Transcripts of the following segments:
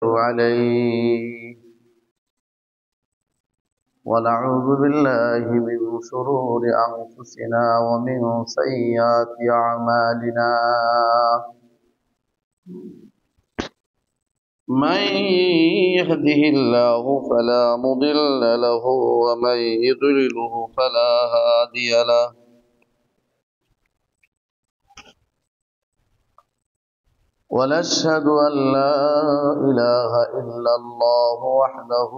عليه ونعوذ بالله من شرور أنفسنا ومن سيئات أعمالنا من يهده الله فلا مضل له ومن يضلله فلا هادي له ونشهد أن لا إله إلا الله وحده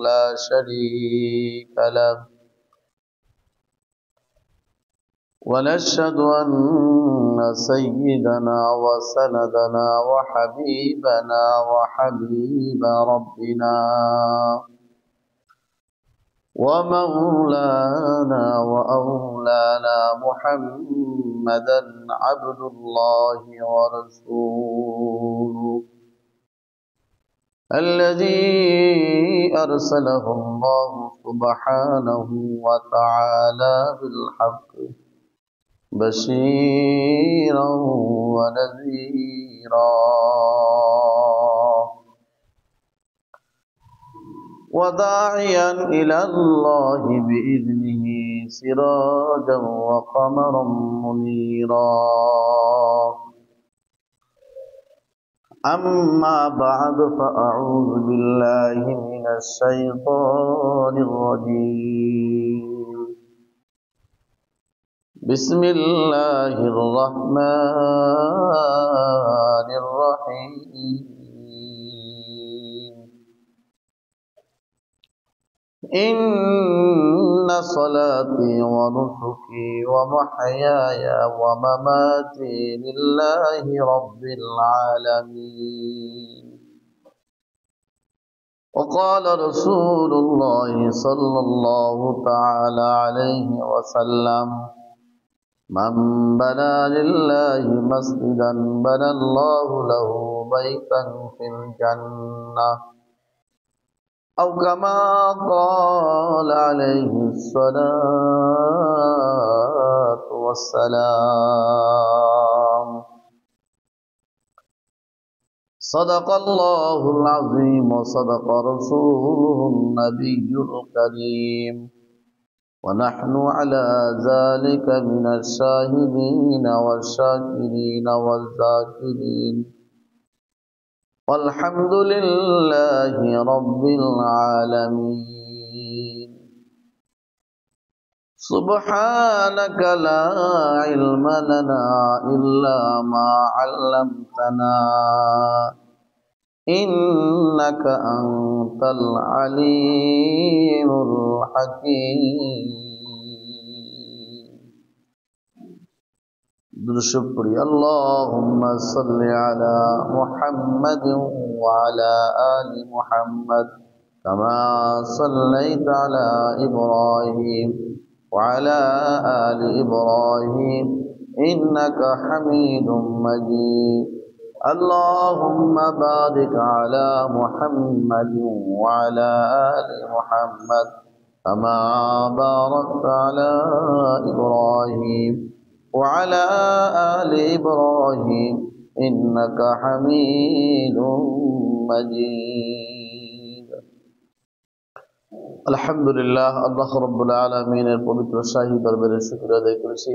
لا شريك له ونشهد أن سيدنا وسندنا وحبيبنا وحبيب ربنا ومولانا وأولانا محمدا عبد الله ورسوله الذي أرسله الله سبحانه وتعالى بالحق بشيرا ونذيرا وداعيا إلى الله بإذنه سراجا وقمرا منيرا أما بعد فأعوذ بالله من الشيطان الرجيم بسم الله الرحمن الرحيم إن صلاتي ونسكي ومحياي ومماتي لله رب العالمين وقال رسول الله صلى الله تعالى عليه وسلم من بنى لله مسجدا بنى الله له بيتا في الجنة أو كما قال عليه الصلاة والسلام صدق الله العظيم وصدق رسوله النبي الكريم ونحن على ذلك من الشاهدين والشاكرين والذاكرين والحمد لله رب العالمين سبحانك لا علم لنا إلا ما علمتنا إنك أنت العليم الحكيم درشقري اللهم صل على محمد وعلى آل محمد كما صليت على إبراهيم وعلى آل إبراهيم إنك حميد مجيد اللهم بارك على محمد وعلى آل محمد كما باركت على إبراهيم وعلى آل إبراهيم إنك حميد مجيد الحمد لله الله رب العالمين البابتر شاهي دربار الشكر আদায় করেছি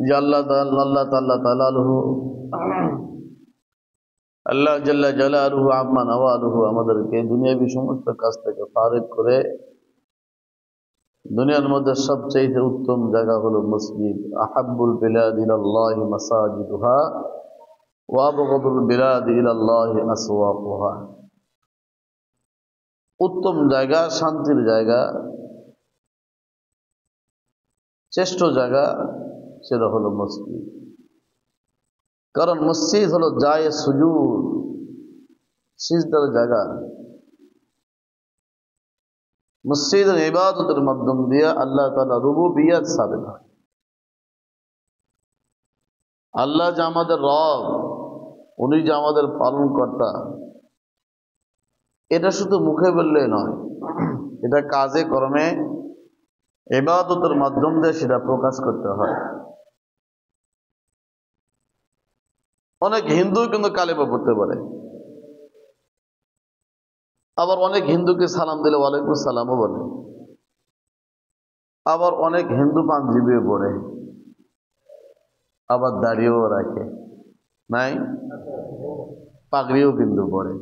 যে আল্লাহ তাআলাহু আল্লাহ জাল্লা জালালুহু আম্মা নাওয়ালুহু আমাদেরকে দুনিয়াবি সমস্ত কাজ থেকে ফারিগ করে দুনিয়ার মধ্যে সবচেয়ে উত্তম জায়গা হলো মসজিদ আহাব্বুল বিলাদি ইলাল্লাহি মাসাজিদুহা ওয়া আবগাদুল বিলাদি ইলাল্লাহি আসওয়াকুহা উত্তম জায়গা শান্তির জায়গা শ্রেষ্ঠ জায়গা সেটা হলো মসজিদ কারণ মসজিদ হলো জায়ে সুজুদ সিজদার জায়গা মসজিদের ইবাদতের মাধ্যম দিয়ে আল্লাহ তাআলা রুবুবিয়ত সাবিত হয় আল্লাহ যে আমাদের রব উনি যে আমাদের পালনকর্তা এটা শুধু মুখে বললে নয় এটা কাজে কর্মে ইবাদতের মাধ্যম দিয়ে সেটা প্রকাশ করতে হয় অনেক হিন্দু কিন্তু কালেমা পড়তে পারে আবার অনেক হিন্দুকে সালাম দিলে ওয়ালাইকুম সালামও বলে। আবার অনেক হিন্দু পাঞ্জাবিও পরে, আবার দাড়িও রাখে, নাই পাগড়িও কিন্তু পরে।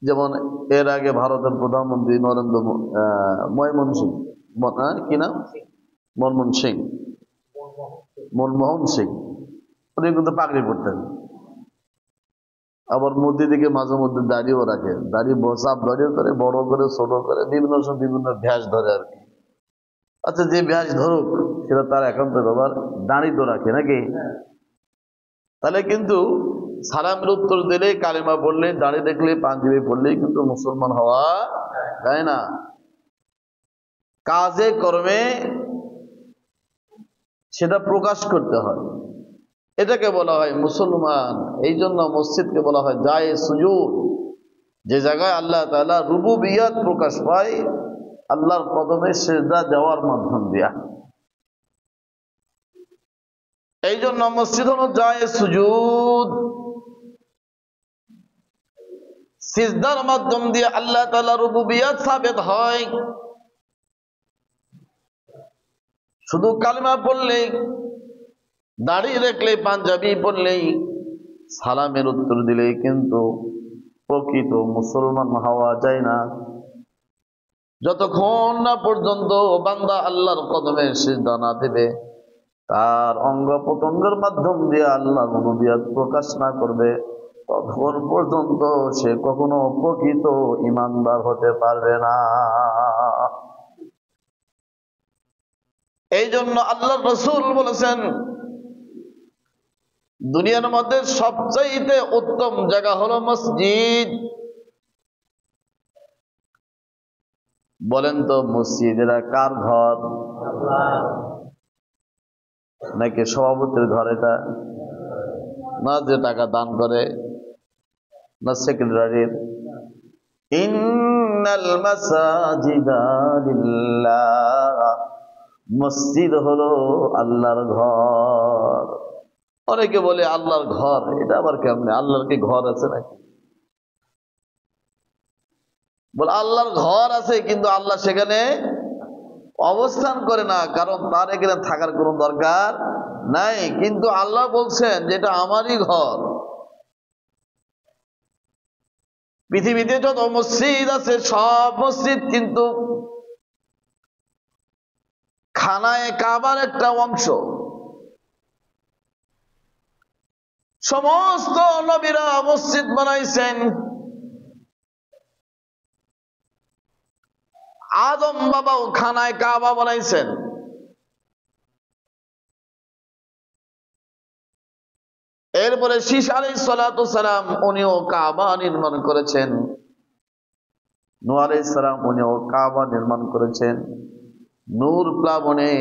যেমন এর আগে ভারতের প্রধানমন্ত্রী মনমোহন সিং, কি নাম, মনমোহন সিং, মনমোহন সিং, উনি কিন্তু পাগড়ি পরতেন। আবার মোদি দিকে মাঝে মধ্যে দাড়িও রাখে, দাড়ি চাপ দাড়িও করে, বড় করে ছোট করে, বিভিন্ন সময় বিভিন্ন ভ্যাস ধরে আর কি। আচ্ছা, যে ভ্যাস ধরুক সেটা তার একান্ত ব্যাপার, দাড়ি তো রাখে নাকি। তাহলে কিন্তু সালামের উত্তর দিলে, কালেমা পড়লে, দাড়ি দেখলে, পাঞ্জাবি পড়লেই কিন্তু মুসলমান হওয়া যায় না। কাজে কর্মে সেটা প্রকাশ করতে হয়, এটাকে বলা হয় মুসলমান। এই জন্য মসজিদকে বলা হয় জায়ে সুজুদ, যে জায়গায় আল্লাহ তাআলা রুবুবিয়ত প্রকাশ পায় আল্লাহর কদমে সিজদা দেওয়ার মাধ্যম দিয়া। এই জন্য মসজিদ হলো জায়ে সুজুদ। সিজদার মাধ্যম দিয়ে আল্লাহ তাআলা রুবুবিয়ত সাবিত হয়। শুধু কালিমা পড়লেই, দাড়ি রাখলে, পাঞ্জাবি পড়লেই, সালামের উত্তর দিলেই কিন্তু প্রকৃত মুসলমান হওয়া যায় না। যতক্ষণ না পর্যন্ত বান্দা আল্লাহর কদমে সিজদা না দেবে, তার অঙ্গ প্রত্যঙ্গের মাধ্যম দিয়ে আল্লাহর রুবুবিয়ত প্রকাশ না করবে, ততক্ষণ পর্যন্ত সে কখনো প্রকৃত ঈমানদার হতে পারবে না। এই জন্য আল্লাহর রাসূল বলেছেন, দুনিয়ার মধ্যে সবচাইতে উত্তম জায়গা হলো মসজিদ। বলেন তো, মসজিদেরা কার ঘর? নাকি সভাপতির ঘর এটা? না যে টাকা দান করে, না সেক্রেটারির? ইন্নাল মাসাজিদা লিল্লাহ, মসজিদ হলো আল্লাহর ঘর। অনেকে বলে আল্লাহর ঘর, এটা আবার কেমনে? আল্লাহর কি ঘর আছে নাকি? বলে আল্লাহর ঘর আছে, কিন্তু আল্লাহ সেখানে অবস্থান করে না, কারণ তার এখানে থাকার কোনো দরকার নাই। কিন্তু আল্লাহ বলছেন যে এটা আমারই ঘর। পৃথিবীতে যত মসজিদ আছে সব মসজিদ কিন্তু খানায়ে কাবার একটা অংশ। সমস্ত নবীরা মসজিদ বানাইছেন। আদম বাবাও খানায়ে কাবা বানাইছেন। এরপরে শীশ আলাইহিস সালাতু সালাম উনিও কাবা নির্মাণ করেছেন। নূহ আলাইহিস সালাম উনিও কাবা নির্মাণ করেছেন। নূর প্লাবনে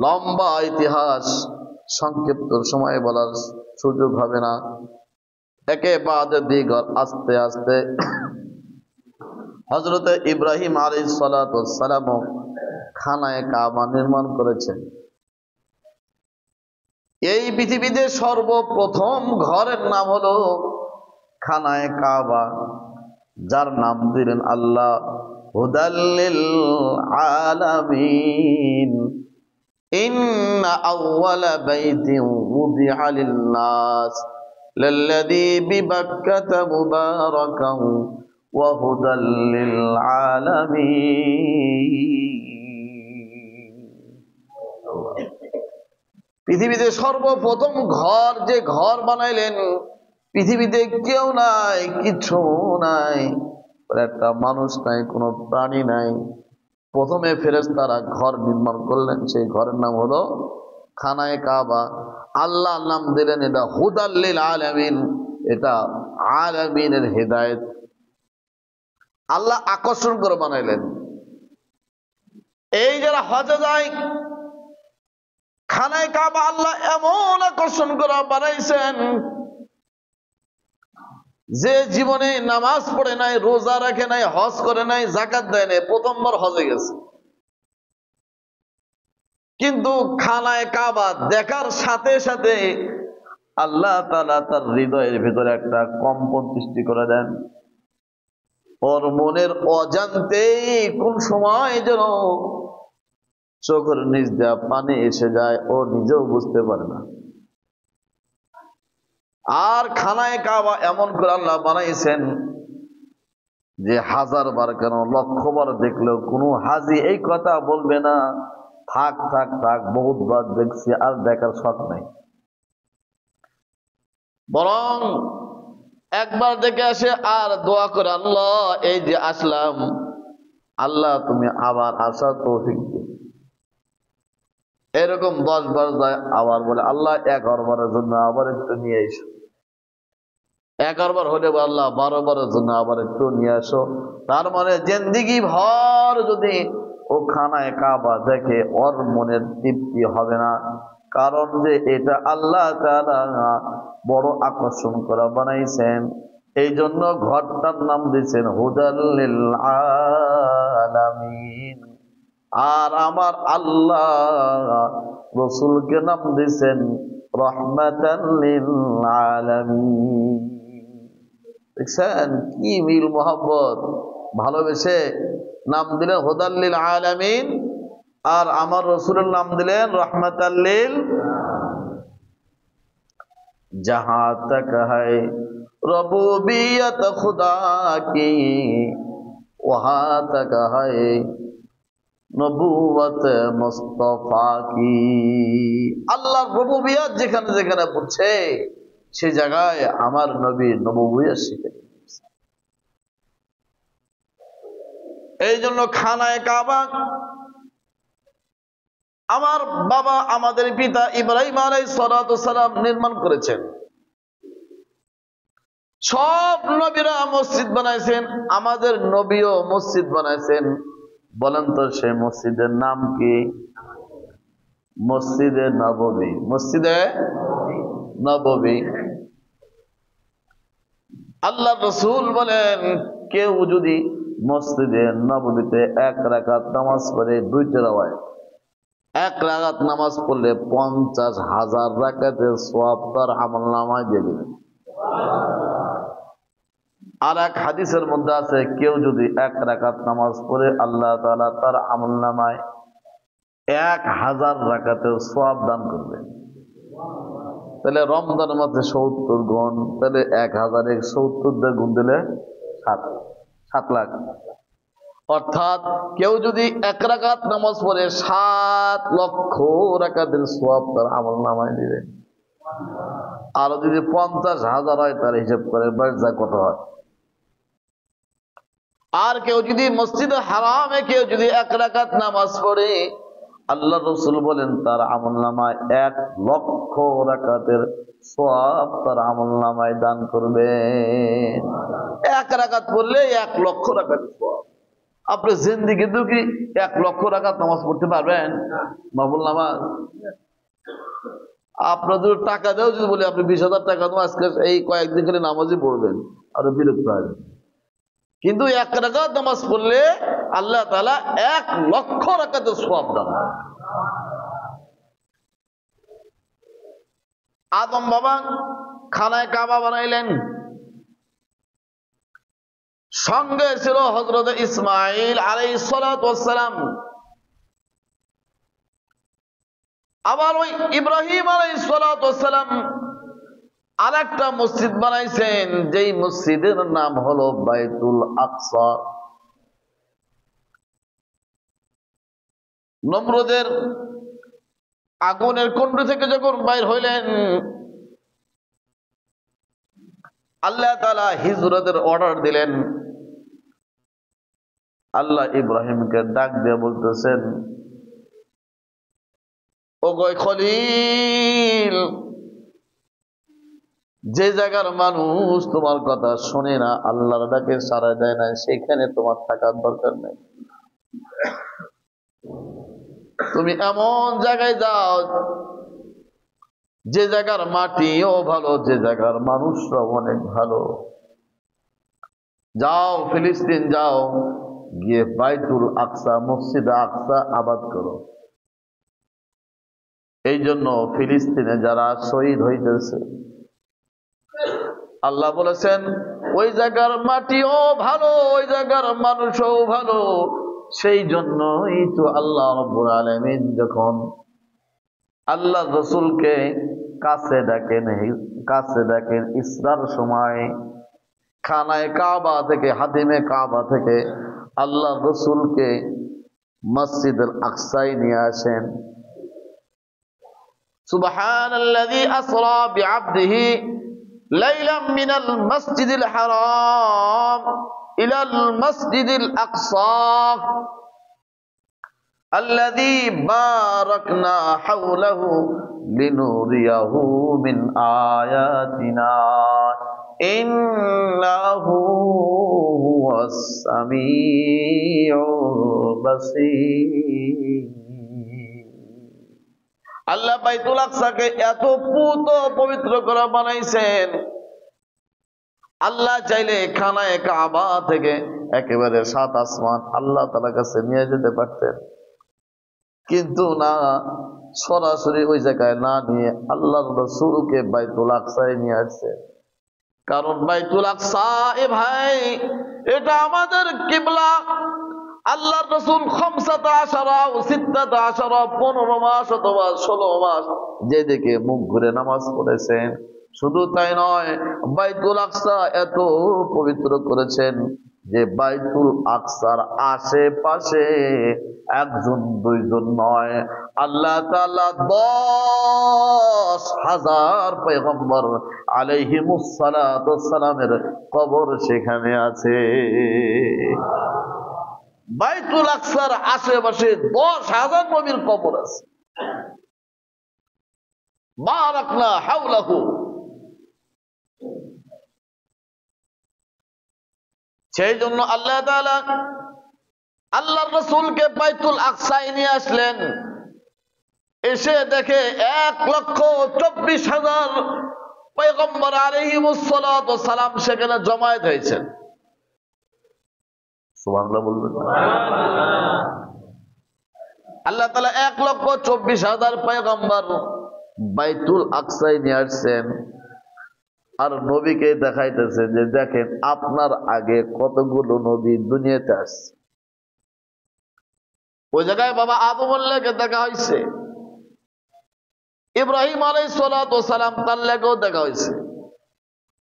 লম্বা ইতিহাস সংক্ষিপ্ত সময়ে বলার সুযোগ হবে না। একে বাদ দিগর আস্তে আস্তে হযরত ইব্রাহিম আলাইহিস সালাতু সালাম খানায়ে কাবা নির্মাণ করেছেন। এই পৃথিবীতে সর্বপ্রথম ঘরের নাম হলো খানায়ে কাবা, যার নাম দিলেন আল্লাহ হুদাল্লিল আলামিন। ইন্না আউওয়ালা বাইতিন উযিআ লিন-নাস লাল্লাযী বিবাক্কাতা মুবারাকান ওয়া হুদাল লিল আলামিন। পৃথিবীতে সর্বপ্রথম ঘর যে ঘর বানাইলেন, পৃথিবীতে কেউ নাই, কিছু নাই, একটা মানুষ নাই, কোনো প্রাণী নাই। প্রথমে ফেরেশতারা ঘর নির্মাণ করলেন, সেই ঘরের নাম হলো খানায়ে কাবা। আল্লাহ নাম দিলেন এটা হুদাল লিল আলামিন, এটা আলামিনের হেদায়েত। আল্লাহ আকর্ষণ করে বানাইলেন। এই যারা হজে যায়, খানায়ে কাবা আল্লাহ এমন আকর্ষণ করে বানাইছেন, যে জীবনে নামাজ পড়ে নাই, রোজা রাখে নাই, হজ করে নাই, যাকাত দেয় নাই, প্রথমবার হজে গেছে, কিন্তু খানায়ে কাবা দেখার সাথে সাথে আল্লাহ তাআলা তার হৃদয়ের ভিতরে একটা কম্পন সৃষ্টি করে দেন। ওর মনের অজান্তেই কোন সময় যেন চোখের নিচ দিয়ে পানি এসে যায়, ও নিজেও বুঝতে পারে না। আর খানায় কাবা এমন করে আল্লাহ বানাইছেন যে 1000 বার কেন 1,00,000 বার দেখলেও কোনো হাজি এই কথা বলবে না থাক থাক থাক বহুতবার দেখছি আর দেখার শখ নাই, বরং একবার দেখে আসে আর দোয়া করে, আল্লাহ এই যে আসলাম, আল্লাহ তুমি আবার আসার তৌফিক দিও। এরকম 10 বার যায়, আবার বলে আল্লাহ 11 বারের জন্য আবার একটু নিয়ে এসো। 11 বার হলে আল্লাহ 12 বারের জন্য আবার একটু নিয়ে আসো। তার মানে জিন্দেগি ভর যদি ও খানায় কাবা দেখে ওর মনের তৃপ্তি হবে না, কারণ যে এটা আল্লাহ তাআলা বড় আকর্ষণ করা বানাইছেন। এই জন্য ঘরটার নাম দিয়েছেন হুদাল লিল আলামিন। আর আমার আল্লাহ রাসূলকে নাম দিয়েছেন রাহমাতাল লিল আলামিন। দেখছেন কি মিল মোহাব্বত, ভালোবেসে নাম দিলেন হুদাল লিল আলামিন, আর আমার রাসূলের নাম দিলেন রাহমাতাল লিল। जहां तक है रबूबियत खुदा की वहां तक है নবুয়ত মুস্তাফা কি। আল্লাহর রবুবিয়ত যেখানে যেখানে বুঝছে সে জায়গায় আমার নবী নবুয়ত শিখে দিয়েছে। এই জন্য খানায় কাবা আমার বাবা আমাদের পিতা ইব্রাহিম আলাইহিস সালাতু সালাম নির্মাণ করেছেন। সব নবীরা মসজিদ বানাইছেন, আমাদের নবীও মসজিদ বানাইছেন। বলেন তো সে মসজিদের নাম কি? মসজিদে নববী। মসজিদে নববী। আল্লাহ রাসূল বলেন কেউ যদি মসজিদে নববীতে 1 রাকাত নামাজ পড়ে, 2টা রাওয়ায় 1 রাকাত নামাজ পড়লে 50,000 রাকাতের সওয়াব তার আমলনামায় দিয়ে দিবেন। আর এক হাদিসের মধ্যে আছে কেউ যদি 1 রাকাত নামাজ পড়ে আল্লাহ তাআলা তার আমলনামায় 1000 রাকাতের সওয়াব দান করবেন। তাহলে রমজানের মধ্যে 70 গুণ, তাহলে 1000 এ 70 দিয়ে গুণ দিলে 7 লাখ। অর্থাৎ কেউ যদি 1 রাকাত নামাজ পড়ে 7 লক্ষ রাকাতের সওয়াব তার আমলনামায় দিবেন। আর যদি 50,000 হয় তার হিসাব করে বাজা কত হয়। আর কেউ যদি মসজিদে হারামে কেউ যদি 1 রাকাত নামাজ পড়ে, আল্লাহ রাসূল বলেন তার আমলনামায় 1 লক্ষ রাকাতের সওয়াব তার আমলনামায় দান করবেন। 1 রাকাত পড়লে 1 লক্ষ রাকাতের সওয়াব। আপনি জিন্দেগিতে কি 1 লক্ষ রাকাত নামাজ পড়তে পারবেন? নফল নামাজ আপনার যদি টাকা দেও, যদি বলি আপনি 20,000 টাকা দেবো আজকে এই কয়েকদিন খালি নামাজই পড়বেন, আর বিরক্ত হবে। কিন্তু 1 রাকাত নামাজ পড়লে আল্লাহ তাআলা 1 লক্ষ রাকাতের সওয়াব দান। আদম বাবা খানায় কাবা বানাইলেন, সঙ্গে ছিল হযরত ইসমাঈল আলাইহিস সালাতু ওয়াস সালাম। আবার ওই ইব্রাহিম আলাইহিস সালাতু ওয়াস সালাম আরেকটা মসজিদ বানাইছেন, যেই মসজিদের নাম হলো বাইতুল আকসা। নমরুদের আগুনের কুণ্ড থেকে যখন বাইর হইলেন, আল্লাহ তাআলা হিজরতের অর্ডার দিলেন। আল্লাহ ইব্রাহিমকে ডাক দিয়ে বলতেছেন, ও গো খলিল, যে জায়গার মানুষ তোমার কথা শোনে না, আল্লাহর ডাকে সাড়া দেয় না, সেখানে তোমার থাকার দরকার নেই। তুমি এমন জায়গায় যাও যে জায়গার মাটিও ভালো, যে জায়গার মানুষরাও অনেক ভালো। যাও ফিলিস্তিন যাও, গিয়ে বাইতুল আকসা মসজিদে আকসা আবাদ করো। এই জন্য ফিলিস্তিনে যারা শহীদ হইতেছে, আল্লাহ বলেছেন ওই জায়গার মাটিও ভালো, ওই জায়গার মানুষও ভালো। সেই জন্যই তো আল্লাহ রাব্বুল আলামিন যখন আল্লাহ রসুলকে কাছে ডাকেন ইসরার সময়, খানায় কাবা থেকে, হাতিমে কাবা থেকে আল্লাহ রসুলকে মসজিদুল আকসায় নিয়ে আসেন। সুবহানাল্লাযী আসরা বিআবদিহি লাইলাম মিনাল মাসজিদিল হারাম ইলাল মাসজিদিল আকসা আল্লাযী বারাকনা হাওলাহু লিনুরিয়াহু মিন আয়াতিনা ইন্নাহু হুয়াস সামিউল বাসীর। আল্লাহ বাইতুল আকসাকে এত পুত পবিত্র করে বানাইছেন, আল্লাহ চাইলে খানায় কাবা থেকে একেবারে 7 আসমান আল্লাহ তাআলার কাছে নিয়ে যেতে পারতেন, কিন্তু না, সরাসরি ওই জায়গায় না নিয়ে আল্লাহর রাসূলকে বাইতুল আকসায় নিয়ে আসছে। কারণ বাইতুল আকসা এ ভাই, এটা আমাদের কিবলা। আল্লাহর রাসূল 15 মাস অথবা 16 মাস যেদিকে মুখ ঘুরে নামাজ পড়েছেন। শুধু তাই নয়, বাইতুল আকসা এত পবিত্র করেছেন যে বাইতুল আকসার আশেপাশে 1 জন 2 জন নয়, আল্লাহ তাআলা 10,000 পয়গম্বর আলাইহিমুস সালাতু ওয়াস সালামের কবর সেখানে আছে। বাইতুল আকসার আশেপাশে 10,000 নবীর কবর আছে। বারাকনা হাওলাহু, সেই জন্য আল্লাহ তাআলা আল্লাহর রাসূলকে বাইতুল আকসায় নিয়ে আসলেন। এসে দেখে 1,24,000 পয়গম্বর আলাইহিমুস সালাতু ওয়াস সালাম সেখানে জমায়েত হয়েছেন। সুবহানাল্লাহ বলবেন। আল্লাহ তাআলা 1,24,000 পয়গম্বর বাইতুল আকসায় নিয়ে আসছেন, আর নবীকে দেখাইতেছে যে দেখেন আপনার আগে কতগুলো নবী দুনিয়াতে আসছে। ওই জায়গায় বাবা আদম আলাইহিসসালামকে দেখা হয়েছে, ইব্রাহিম আলাইহিস সালাতু ওয়াস সালাম তার লেগেও দেখা হয়েছে,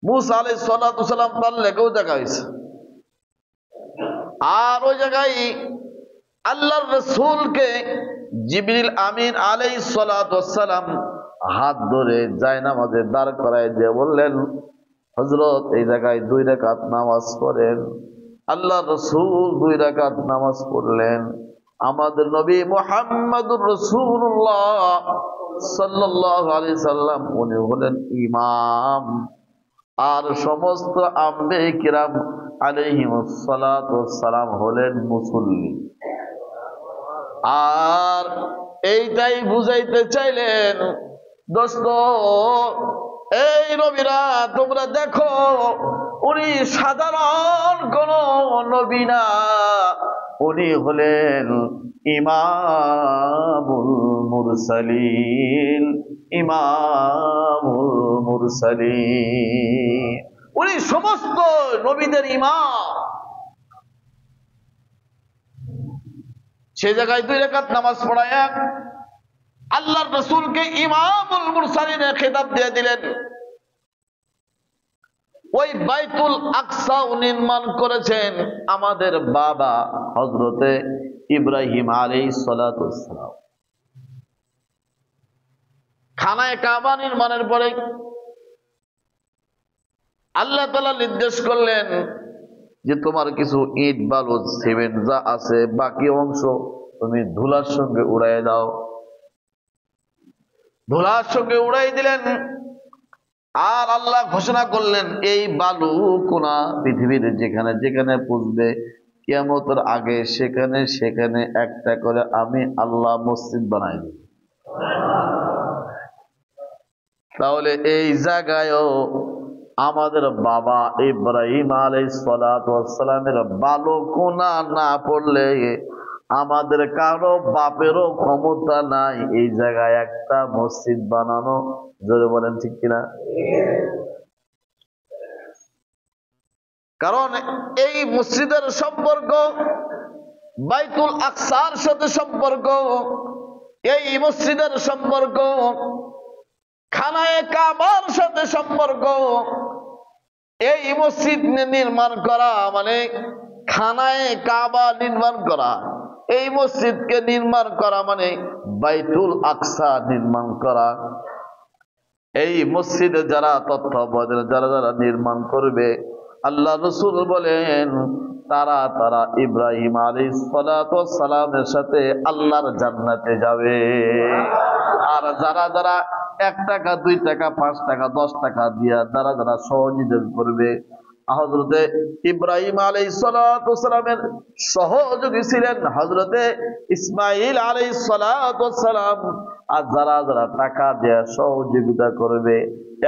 মুসা আলাইহিস সালাতু ওয়াস সালাম তার লেগেও দেখা হয়েছে। আর ওই জায়গায় আল্লাহর রাসূলকে জিবরিল আমিন আলাইহিস সালাতু ওয়াস সালাম হাত ধরে জায়নামাজে দাঁড় করায় দিয়ে বললেন, হযরত এই জায়গায় 2 রাকাত নামাজ পড়েন। আল্লাহর রাসূল 2 রাকাত নামাজ পড়লেন। আমাদের নবী মুহাম্মদুর রাসূলুল্লাহ সাল্লাল্লাহু আলাইহি সাল্লাম উনি হলেন ইমাম, আর সমস্ত আম্বিয়া কিরাম আলাইহিমুস সালাতু ওয়াস সালাম হলেন মুসল্লি। আর এইটাই বুঝাইতে চাইলেন, দোস্ত এই নবীরা তোমরা দেখো, উনি সাধারণ কোন নবী না, উনি হলেন ইমামুল মুরসালিন, ইমামুল মুরসালিন, উনি সমস্ত নবীদের ইমাম। সে জায়গায় 2 রাকাত নামাজ পড়ায়া আল্লাহর রাসূলকে ইমামুল মুরসালিনের খেতাব দিয়ে দিলেন। ওই বাইতুল আকসা নির্মাণ করেছেন আমাদের বাবা হযরতে ইব্রাহিম আলাইহিস সালাতু ওয়াস সালাম। খানায়ে কাবা নির্মাণের পরে আল্লাহ তাআলা নির্দেশ করলেন যে তোমার কিছু ইট বালু সিমেন্ট যা আছে বাকি অংশ তুমি ধুলার সঙ্গে উড়াইয়া দাও। ধুলার সঙ্গে উড়াই দিলেন। আর আল্লাহ ঘোষণা করলেন এই বালু কোনা পৃথিবীর যেখানে যেখানে পুজবে কিয়ামতের আগে সেখানে সেখানে একটা করে আমি আল্লাহ মসজিদ বানাই দেব। তাহলে এই জায়গায়ও আমাদের বাবা ইব্রাহিম আলাইহিস সালাতু ওয়াস সালামের বালু কোনা না পড়লে আমাদের কারো বাপেরও ক্ষমতা নাই এই জায়গায় একটা মসজিদ বানানো। জোরে বলেন ঠিক কিনা? কারণ এই মসজিদের সম্পর্ক বাইতুল আকসার সাথে সম্পর্ক, এই মসজিদের সম্পর্ক খানায়ে কাবার সাথে সম্পর্ক। এই মসজিদ নির্মাণ করা মানে খানায়ে কাবা নির্মাণ করা, এই মসজিদকে নির্মাণ করা মানে বাইতুল আকসা নির্মাণ করা। এই মসজিদে যারা তত্ত্বাবধানে যারা যারা নির্মাণ করবে, আল্লাহ রসুল বলেন তারা ইব্রাহিম আলাইহিস সালাতু ওয়াস সালামের সাথে আল্লাহর জান্নাতে যাবে। আর যারা যারা 1 টাকা 2 টাকা 5 টাকা 10 টাকা দিয়া যারা যারা সহযোগিতা করবে, হযরতে ইব্রাহিম আলাইহিস সালাতু ওয়াস সালামের সহযোগী ছিলেন হযরতে ইসমাঈল আলাইহিস সালাতু ওয়াস সালাম। আর যারা যারা টাকা দিয়ে সহযোগিতা করবে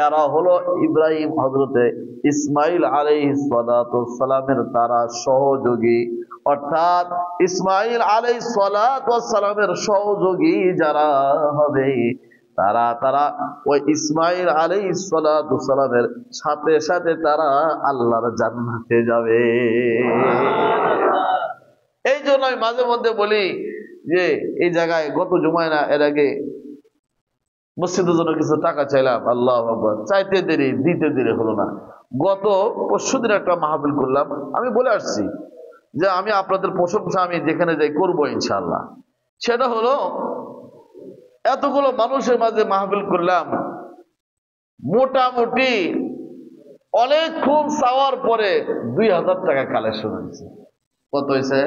এরা হলো ইব্রাহিম হযরতে ইসমাঈল আলাইহিস সালাতু ওয়াস সালামের তারা সহযোগী। অর্থাৎ ইসমাঈল আলাইহিস সালাতু ওয়াস সালামের সহযোগী যারা হবে তারা ওই ইসমাঈল আলাইহিস সালাতু ওয়াস সালামের সাথে সাথে তারা আল্লাহর জান্নাতে যাবে। এই জন্য আমি মাঝে মধ্যে বলি যে এই জায়গায় গত জুমায় না এর আগে মসজিদের জন্য কিছু টাকা চাইলাম, আল্লাহু আকবার, চাইতে দেরি দিতে দেরি হলো না। গত পরশুদিন একটা মাহফিল করলাম, আমি বলে আসছি যে আমি আপনাদের প্রশংসা আমি যেখানে যাই করবো ইনশাআল্লাহ। সেটা হলো এতগুলো মানুষের মাঝে মাহফিল করলাম, মোটামুটি অনেকক্ষণ চাওয়ার পরে 2000 টাকা কালেকশন হয়েছে। কত হয়েছে?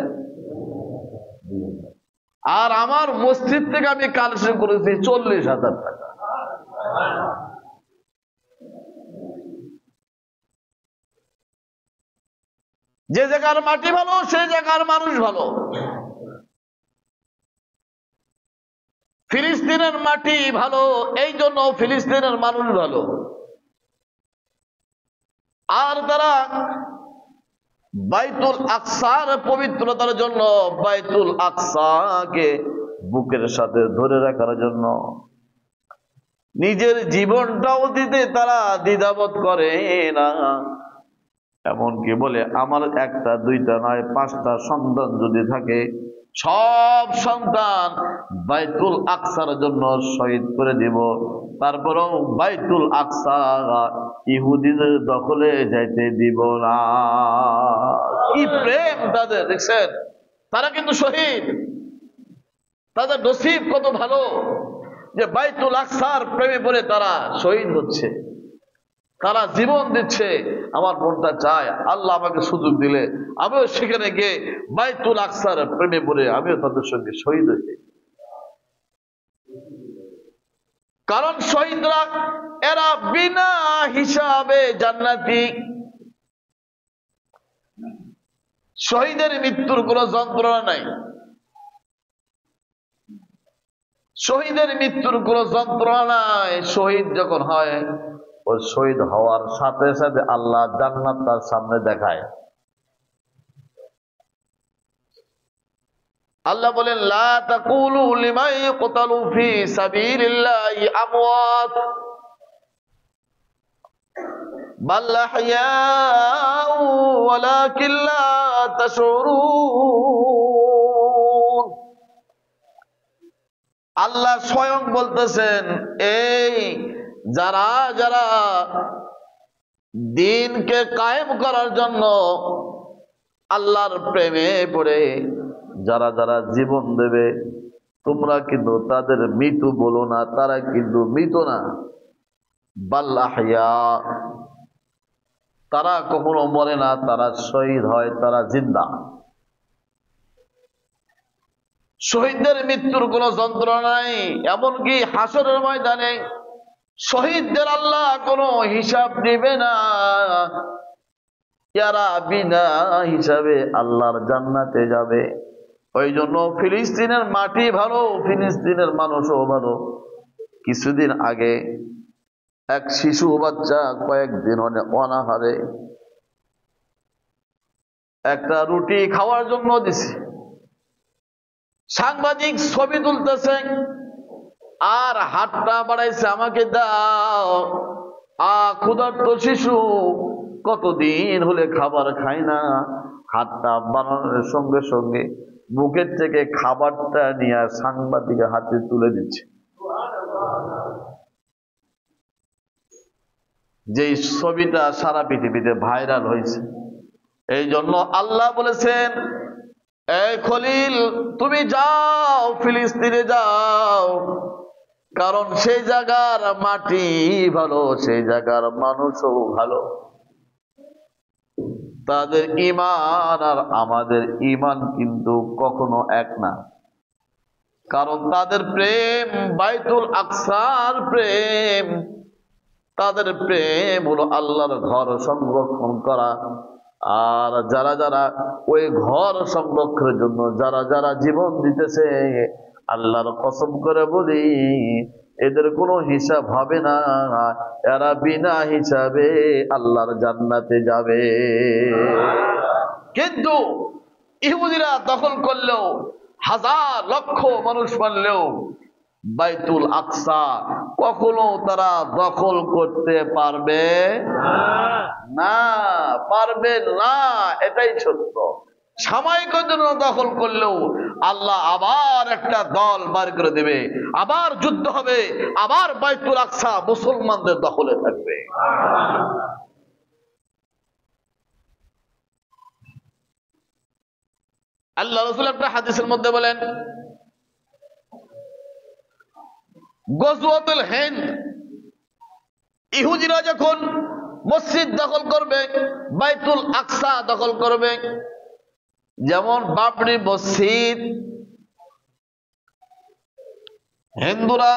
আর আমার মসজিদ থেকে আমি কালেকশন করেছি 40,000 টাকা। যে জায়গার মাটি ভালো সেই জায়গার মানুষ ভালো। ফিলিস্তিনের মাটি ভালো, এই জন্য ফিলিস্তিনের মানুষ ভালো। আর তারা বাইতুল আকসার পবিত্রতার জন্য, বাইতুল আকসাকে বুকের সাথে ধরে রাখার জন্য নিজের জীবনটাও দিতে তারা দ্বিধাবোধ করে না। এমনকি বলে আমার 1টা 2টা নয় 5টা সন্তান যদি থাকে, সব সন্তান বাইতুল আকসার জন্য শহীদ করে দিব, তারপরেও বাইতুল আকসা ইহুদিদের দখলে যাইতে দিব না। কি প্রেম তাদের, দেখছেন? তারা কিন্তু শহীদ, তাদের নসিব কত ভালো যে বাইতুল আকসার প্রেমে পড়ে তারা শহীদ হচ্ছে, তারা জীবন দিচ্ছে। আমার মনটা চায় আল্লাহ আমাকে সুযোগ দিলে আমিও সেখানে গিয়ে বাইতুল আকসার প্রেমে পড়ে আমিও তাদের সঙ্গে শহীদ হয়েছি। কারণ শহীদরা এরা বিনা হিসাবে জান্নাতি। শহীদের মৃত্যুর কোনো যন্ত্রণা নাই, শহীদের মৃত্যুর কোনো যন্ত্রণা নাই। শহীদ যখন হয়, ওই শহীদ হওয়ার সাথে সাথে আল্লাহ জান্নাত তার সামনে দেখায়। আল্লাহ বলেন লা তাকুলু লিমান ইয়াকতালু ফি সাবিলিল্লাহি আমওয়াত বাল আহইয়াউ ওয়ালাকিন লা তাশউরুন। আল্লাহ স্বয়ং বলতেছেন এই যারা যারা দ্বীনকে কায়েম করার জন্য আল্লাহর প্রেমে পড়ে যারা যারা জীবন দেবে, তোমরা কিন্তু তাদের মৃত্যু বলো না, তারা কিন্তু মৃত না। বাল আহইয়া, তারা কখনো মরে না, তারা শহীদ হয়, তারা জিন্দা। শহীদদের মৃত্যুর কোনো যন্ত্রণা নাই। এমনকি হাসরের ময়দানে শহীদদের আল্লাহ কোনো হিসাব দিবে না, যারা বিনা হিসাবে আল্লাহর জান্নাতে যাবে। ওই জন্য ফিলিস্তিনের মাটি ভালো, ফিলিস্তিনের মানুষও ভালো। কিছুদিন আগে এক শিশু বাচ্চা কয়েকদিন অনাহারে একটা রুটি খাওয়ার জন্য দিছে, সাংবাদিক ছবি তুলতেছে আর হাতটা বাড়াইছে, আমাকে দাও। ক্ষুধার্ত শিশু কতদিন হলে খাবার খায় না, হাতটা বানানোর সঙ্গে সঙ্গে বুকের থেকে খাবারটা নিয়ে সাংবাদিকের হাতে তুলে দিচ্ছে। যে ছবিটা সারা পৃথিবীতে ভাইরাল হয়েছে। এই জন্য আল্লাহ বলেছেন, এই খলিল তুমি যাও ফিলিস্তিনে যাও, কারণ সেই জায়গার মাটি ভালো, সেই জায়গার মানুষও ভালো। তাদের ঈমান আর আমাদের ঈমান কিন্তু কখনো এক না, কারণ তাদের প্রেম বাইতুল আকসার প্রেম, তাদের প্রেম হলো আল্লাহর ঘর সংরক্ষণ করা। আর যারা যারা ওই ঘর সংরক্ষণের জন্য যারা যারা জীবন দিতেছে, আল্লাহর কসম করে বলি এদের কোনো হিসাব হবে না, এরা বিনা হিসাবে আল্লাহর জান্নাতে যাবে। কিন্তু ইহুদিরা দখল করলেও, হাজার লক্ষ মানুষ মারলেও বাইতুল আকসা কখনো তারা দখল করতে পারবে না, পারবে না, এটাই সত্য। সাময়িক জন্য দখল করলেও আল্লাহ আবার একটা দল বার করে দেবে, আবার যুদ্ধ হবে, আবার বাইতুল আকসা মুসলমানদের দখলে থাকবে। আল্লাহ রাসূল একটা হাদিসের মধ্যে বলেন, গজওয়াতুল হিন্দ, ইহুদিরা যখন মসজিদ দখল করবে, বাইতুল আকসা দখল করবে, যেমন বাবরি মসজিদ হিন্দুরা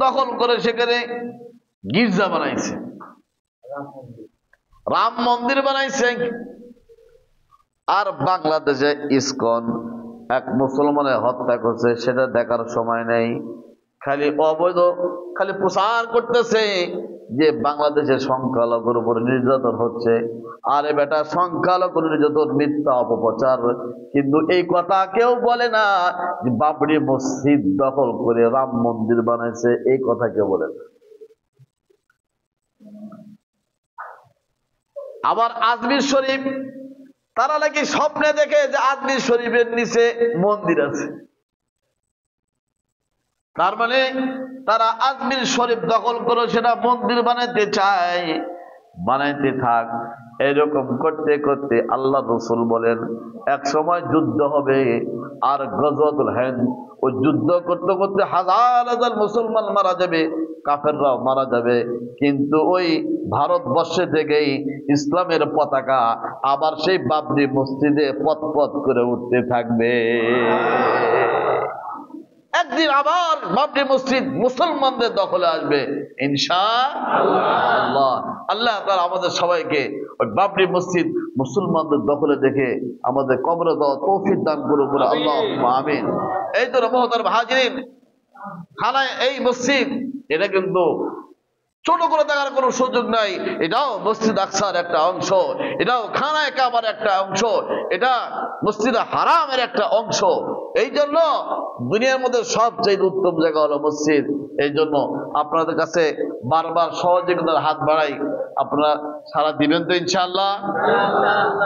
দখল করে সেখানে গির্জা বানাইছে, রাম মন্দির বানাইছে। আর বাংলাদেশে ইসকন এক মুসলমানের হত্যা করছে, সেটা দেখার সময় নেই, খালি অবৈধ খালি প্রচার করতেছে যে বাংলাদেশের সংখ্যালঘুর উপর নির্যাতন হচ্ছে। আরে বেটা, সংখ্যালঘুর নির্যাতন মিথ্যা অপপ্রচার। কিন্তু এই কথা কেউ বলে না যে বাবরি মসজিদ দখল করে রাম মন্দির বানাইছে, এই কথা কেউ বলে না। আবার আজমির শরীফ, তারা নাকি স্বপ্নে দেখে যে আজমির শরীফের নিচে মন্দির আছে, তার মানে তারা আজমির শরীফ দখল করে সেটা মন্দির বানাইতে চায়, বানাইতে থাক। এরকম করতে করতে আল্লাহ রাসূল বলেন এক সময় যুদ্ধ হবে। আর গজওয়াতুল হিন্দ, ওই যুদ্ধ করতে করতে হাজার হাজার মুসলমান মারা যাবে, কাফেররাও মারা যাবে, কিন্তু ওই ভারতবর্ষে থেকেই ইসলামের পতাকা আবার সেই বাবরি মসজিদে পথ পথ করে উঠতে থাকবে। একদিন আবার বাবরি মসজিদ মুসলমানদের দখলে আসবে ইনশাআল্লাহ। আল্লাহ তাআলা আমাদের সবাইকে ওই বাবরি মসজিদ মুসলমানদের দখলে দেখে আমাদের কবরে দেওয়া তৌফিক দান করুন, বলে আল্লাহুম্মা আমিন। এই তো মুহতারাম হাজিরিন, খানায় এই মসজিদ, এটা কিন্তু ছোট করে দেখার কোনো সুযোগ নাই। এটাও মসজিদ আকসার একটা অংশ, এটাও খানায়ে কাবার একটা অংশ, এটা মসজিদ হারামের একটা অংশ। এই জন্য দুনিয়ার মধ্যে সবচেয়ে উত্তম জায়গা হলো মসজিদ। এই জন্য আপনাদের কাছে বারবার সহযোগিতার হাত বাড়াই, আপনারা সারা দিবেন তো ইনশাআল্লাহ?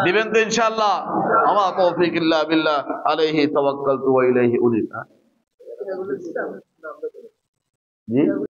দিবেন তো ইনশাআল্লাহ? আমার তৌফিক ইল্লা বিল্লাহ, আলাইহি তাওয়াক্কালতু ওয়া ইলাইহি উনীব। জি।